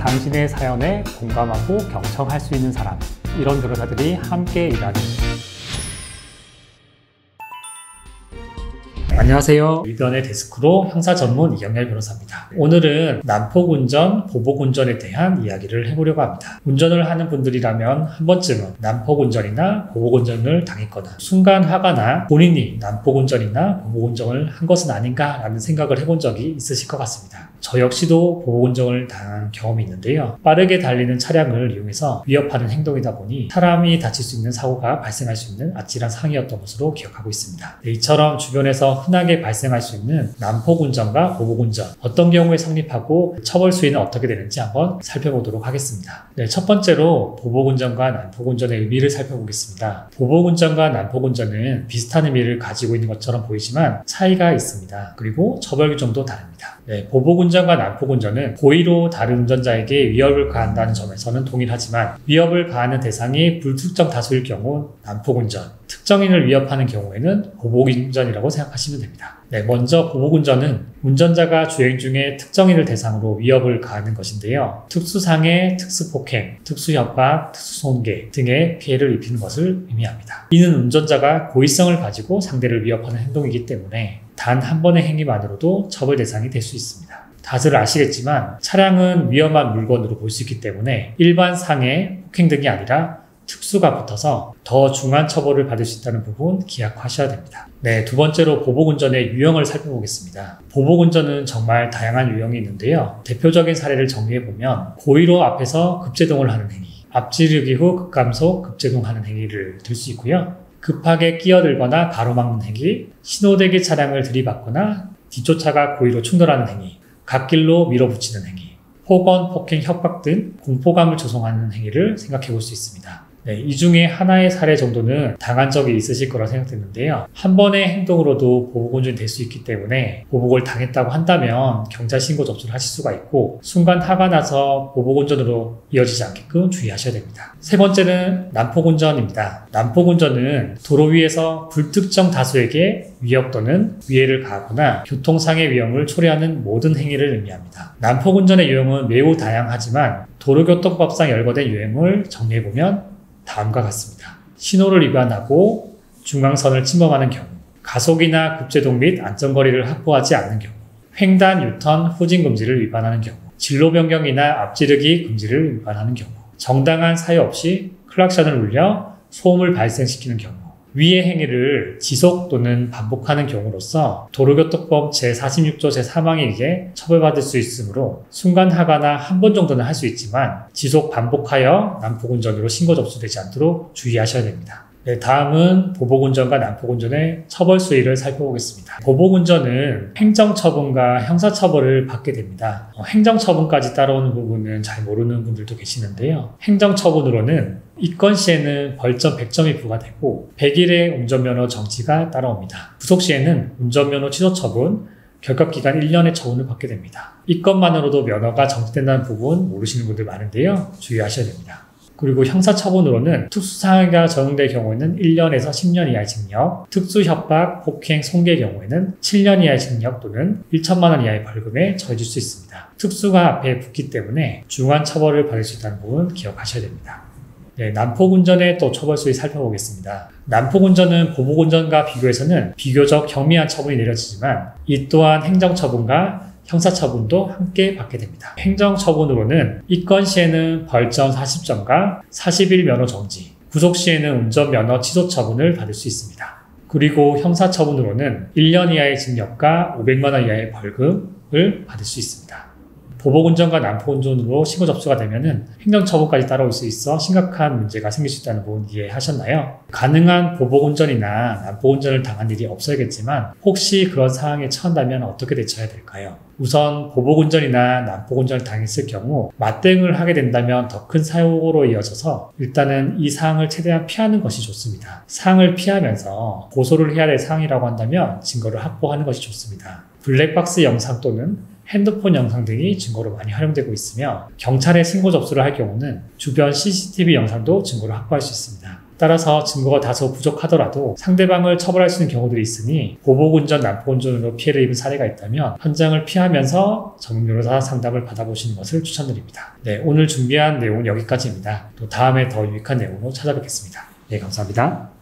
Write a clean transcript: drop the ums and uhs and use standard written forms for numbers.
당신의 사연에 공감하고 경청할 수 있는 사람, 이런 변호사들이 함께 일하는. 안녕하세요. 위변의 데스크로 형사 전문 이경렬 변호사입니다. 오늘은 난폭운전, 보복운전에 대한 이야기를 해보려고 합니다. 운전을 하는 분들이라면 한 번쯤은 난폭운전이나 보복운전을 당했거나 순간 화가 나 본인이 난폭운전이나 보복운전을 한 것은 아닌가라는 생각을 해본 적이 있으실 것 같습니다. 저 역시도 보복운전을 당한 경험이 있는데요. 빠르게 달리는 차량을 이용해서 위협하는 행동이다 보니 사람이 다칠 수 있는 사고가 발생할 수 있는 아찔한 상황이었던 것으로 기억하고 있습니다. 이처럼 주변에서 흔하게 발생할 수 있는 난폭운전과 보복운전, 어떤 경우에 성립하고 처벌 수위는 어떻게 되는지 한번 살펴보도록 하겠습니다. 첫 번째로 보복운전과 난폭운전의 의미를 살펴보겠습니다. 보복운전과 난폭운전은 비슷한 의미를 가지고 있는 것처럼 보이지만 차이가 있습니다. 그리고 처벌 규정도 다릅니다. 보복운전과 난폭운전은 고의로 다른 운전자에게 위협을 가한다는 점에서는 동일하지만 위협을 가하는 대상이 불특정 다수일 경우 난폭운전, 특정인을 위협하는 경우에는 보복운전이라고 생각하시면 됩니다. 먼저 보복운전은 운전자가 주행 중에 특정인을 대상으로 위협을 가하는 것인데요. 특수상해, 특수폭행, 특수협박, 특수손괴 등의 피해를 입히는 것을 의미합니다. 이는 운전자가 고의성을 가지고 상대를 위협하는 행동이기 때문에 단 한 번의 행위만으로도 처벌 대상이 될 수 있습니다. 다들 아시겠지만 차량은 위험한 물건으로 볼 수 있기 때문에 일반 상해, 폭행 등이 아니라 특수가 붙어서 더 중한 처벌을 받을 수 있다는 부분 기억하셔야 됩니다. 두 번째로 보복운전의 유형을 살펴보겠습니다. 보복운전은 정말 다양한 유형이 있는데요. 대표적인 사례를 정리해보면 고의로 앞에서 급제동을 하는 행위, 앞지르기 후 급감속, 급제동하는 행위를 들 수 있고요. 급하게 끼어들거나 가로막는 행위, 신호대기 차량을 들이받거나 뒷조차가 고의로 충돌하는 행위, 갓길로 밀어붙이는 행위, 폭언, 폭행, 협박 등 공포감을 조성하는 행위를 생각해 볼 수 있습니다. 이 중에 하나의 사례 정도는 당한 적이 있으실 거라 생각되는데요. 한 번의 행동으로도 보복운전이 될 수 있기 때문에 보복을 당했다고 한다면 경찰 신고 접수를 하실 수가 있고 순간 화가 나서 보복운전으로 이어지지 않게끔 주의하셔야 됩니다. 세 번째는 난폭운전입니다. 난폭운전은 도로 위에서 불특정 다수에게 위협 또는 위해를 가하거나 교통상해 위험을 초래하는 모든 행위를 의미합니다. 난폭운전의 유형은 매우 다양하지만 도로교통법상 열거된 유형을 정리해보면 다음과 같습니다. 신호를 위반하고 중앙선을 침범하는 경우, 가속이나 급제동 및 안전거리를 확보하지 않는 경우, 횡단, 유턴, 후진 금지를 위반하는 경우, 진로 변경이나 앞지르기 금지를 위반하는 경우, 정당한 사유 없이 클락션을 울려 소음을 발생시키는 경우, 위의 행위를 지속 또는 반복하는 경우로서 도로교통법 제46조 제3항에 의해 처벌받을 수 있으므로 순간 화가나 한 번 정도는 할 수 있지만 지속 반복하여 난폭운전으로 신고 접수되지 않도록 주의하셔야 됩니다. 다음은 보복운전과 난폭운전의 처벌 수위를 살펴보겠습니다. 보복운전은 행정처분과 형사처벌을 받게 됩니다. 행정처분까지 따라오는 부분은 잘 모르는 분들도 계시는데요. 행정처분으로는 입건 시에는 벌점 100점이 부과되고 100일의 운전면허 정지가 따라옵니다. 구속 시에는 운전면허 취소 처분, 결격기간 1년의 처분을 받게 됩니다. 입건만으로도 면허가 정지된다는 부분 모르시는 분들 많은데요. 주의하셔야 됩니다. 그리고 형사처분으로는 특수상해가 적용될 경우에는 1년에서 10년 이하의 징역, 특수협박, 폭행, 손괴의 경우에는 7년 이하의 징역 또는 1천만 원 이하의 벌금에 처해질 수 있습니다. 특수가 앞에 붙기 때문에 중한 처벌을 받을 수 있다는 부분 기억하셔야 됩니다. 난폭운전의 또 처벌 수위 살펴보겠습니다. 난폭운전은 보복운전과 비교해서는 비교적 경미한 처분이 내려지지만 이 또한 행정처분과 형사처분도 함께 받게 됩니다. 행정처분으로는 입건 시에는 벌점 40점과 40일 면허 정지, 구속 시에는 운전면허 취소 처분을 받을 수 있습니다. 그리고 형사처분으로는 1년 이하의 징역과 500만 원 이하의 벌금을 받을 수 있습니다. 보복운전과 난폭운전으로 신고 접수가 되면은 행정처분까지 따라올 수 있어 심각한 문제가 생길 수 있다는 부분 이해하셨나요? 가능한 보복운전이나 난폭운전을 당한 일이 없어야겠지만 혹시 그런 상황에 처한다면 어떻게 대처해야 될까요? 우선 보복운전이나 난폭운전을 당했을 경우 맞대응을 하게 된다면 더 큰 사고로 이어져서 일단은 이 상황을 최대한 피하는 것이 좋습니다. 상황을 피하면서 고소를 해야 될 상황이라고 한다면 증거를 확보하는 것이 좋습니다. 블랙박스 영상 또는 핸드폰 영상 등이 증거로 많이 활용되고 있으며 경찰에 신고 접수를 할 경우는 주변 CCTV 영상도 증거로 확보할 수 있습니다. 따라서 증거가 다소 부족하더라도 상대방을 처벌할 수 있는 경우들이 있으니 보복운전, 난폭운전으로 피해를 입은 사례가 있다면 현장을 피하면서 전문 변호사 상담을 받아보시는 것을 추천드립니다. 네, 오늘 준비한 내용은 여기까지입니다. 또 다음에 더 유익한 내용으로 찾아뵙겠습니다. 네, 감사합니다.